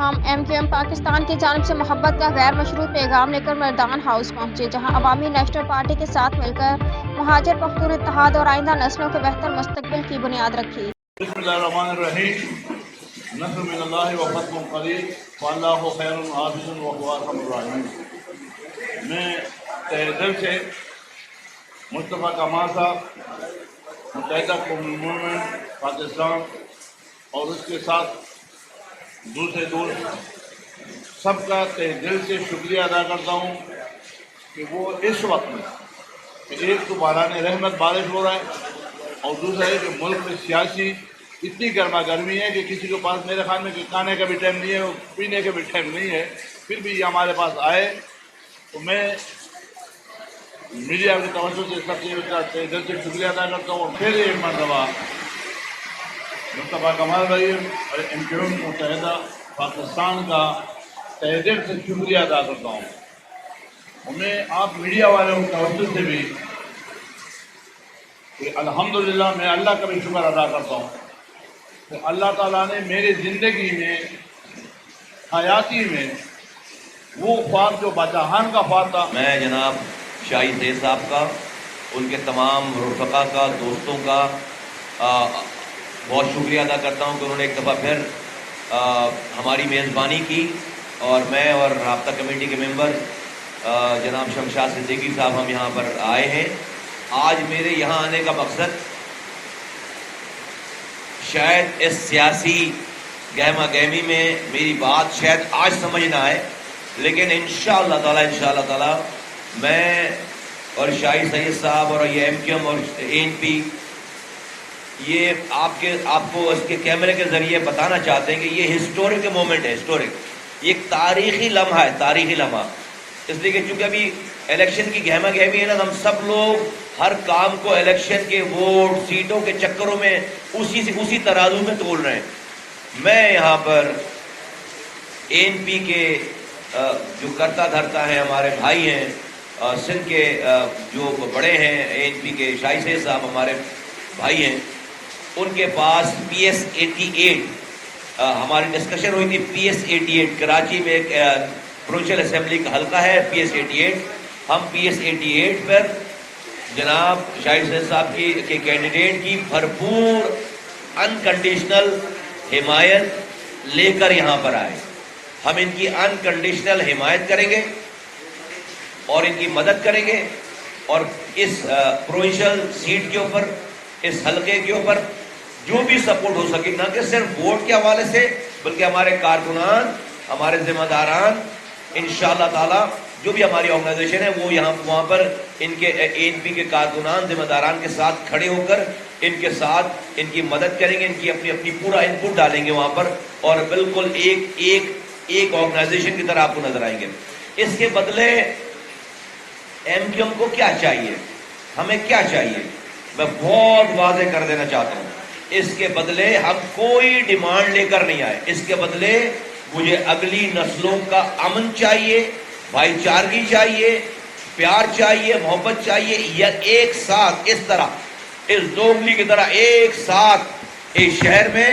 ہم MQM پاکستان کی جانب سے محبت کا غیر مشروط پیغام لے کر میدان ہاؤس پہنچے، جہاں عوامی نیشنل پارٹی کے ساتھ مل کر مہاجر پختون اتحاد اور آئندہ نسلوں کے بہتر مستقبل کی بنیاد رکھی۔ بسم اللہ الرحمن الرحیم۔ نصر من اللہ و فتح قریب واللہ خیر حافظ وهو ارحم الراحمین۔ میں تہہ دل سے مصطفیٰ کمال صاحب، متحدہ قومی موومنٹ پاکستان اور اس کے ساتھ دوسرے دوست سب کا تہہ دل سے شکریہ ادا کرتا ہوں کہ وہ اس وقت میں ایک تو باران رحمت بارش ہو رہا ہے، اور دوسرا ہے کہ ملک میں سیاسی اتنی گرما گرمی ہے کہ کسی کے پاس میرے خیال میں کہ کھانے کا بھی ٹائم نہیں ہے اور پینے کا بھی ٹائم نہیں ہے، پھر بھی یہ ہمارے پاس آئے تو میں میڈیا کی توجہ سے سب سے دل سے شکریہ ادا کرتا ہوں۔ اور پھر ایک مرتبہ مصطفیٰ کمال بھائی اور MQM متحدہ پاکستان کا تہہ دل سے شکریہ ادا کرتا ہوں۔ اور میں آپ میڈیا والوں کی توجہ سے بھی کہ الحمدللہ میں اللہ کا بھی شکر ادا کرتا ہوں کہ اللہ تعالیٰ نے میری زندگی میں حیاتی میں وہ خواب جو باجہان کا خواب تھا، میں جناب شاہی سید صاحب کا، ان کے تمام رفقا کا، دوستوں کا بہت شکریہ ادا کرتا ہوں کہ انہوں نے ایک دفعہ پھر ہماری میزبانی کی، اور میں اور رابطہ کمیٹی کے ممبر جناب شمشاد صدیقی صاحب ہم یہاں پر آئے ہیں۔ آج میرے یہاں آنے کا مقصد شاید اس سیاسی گہما گہمی میں میری بات شاید آج سمجھ نہ آئے، لیکن انشاءاللہ تعالی میں اور شاہی سید صاحب اور یہ MQM اور ANP یہ آپ کو اس کے کیمرے کے ذریعے بتانا چاہتے ہیں کہ یہ ہسٹورک مومنٹ ہے، یہ ایک تاریخی لمحہ ہے، تاریخی لمحہ، اس لیے کہ چونکہ ابھی الیکشن کی گہما گہمی ہے نا، ہم سب لوگ ہر کام کو الیکشن کے ووٹ سیٹوں کے چکروں میں اسی ترازو میں تول رہے ہیں۔ میں یہاں پر ANP کے جو کرتا دھرتا ہے، ہمارے بھائی ہیں سندھ کے جو بڑے ہیں ANP کے شاہی سید صاحب ہمارے بھائی ہیں، ان کے پاس PS88 ہماری ڈسکشن ہوئی تھی۔ PS88 کراچی میں ایک پروونشل اسمبلی کا حلقہ ہے PS88، ہم PS88 پر جناب شاہی سید صاحب کے کینڈیڈیٹ کی بھرپور انکنڈیشنل حمایت لے کر یہاں پر آئے۔ ہم ان کی انکنڈیشنل حمایت کریں گے اور ان کی مدد کریں گے، اور اس پروونشل سیٹ کے اوپر، اس حلقے کے اوپر جو بھی سپورٹ ہو سکے، نہ کہ صرف ووٹ کے حوالے سے بلکہ ہمارے کارکنان، ہمارے ذمہ داران، انشاءاللہ تعالی جو بھی ہماری آرگنائزیشن ہے وہ وہاں پر ان کے ANP کے کارکنان ذمہ داران کے ساتھ کھڑے ہو کر ان کے ساتھ ان کی مدد کریں گے، ان کی اپنی پورا انپٹ ڈالیں گے وہاں پر، اور بالکل ایک آرگنائزیشن کی طرح آپ کو نظر آئیں گے۔ اس کے بدلے MQM کو کیا چاہیے، ہمیں کیا چاہیے، میں بہت واضح کر دینا چاہتا ہوں، اس کے بدلے ہم کوئی ڈیمانڈ لے کر نہیں آئے۔ اس کے بدلے مجھے اگلی نسلوں کا امن چاہیے، بھائی چارگی چاہیے، پیار چاہیے، محبت چاہیے، یا ایک ساتھ اس طرح، اس دوگلی کی طرح ایک ساتھ اس شہر میں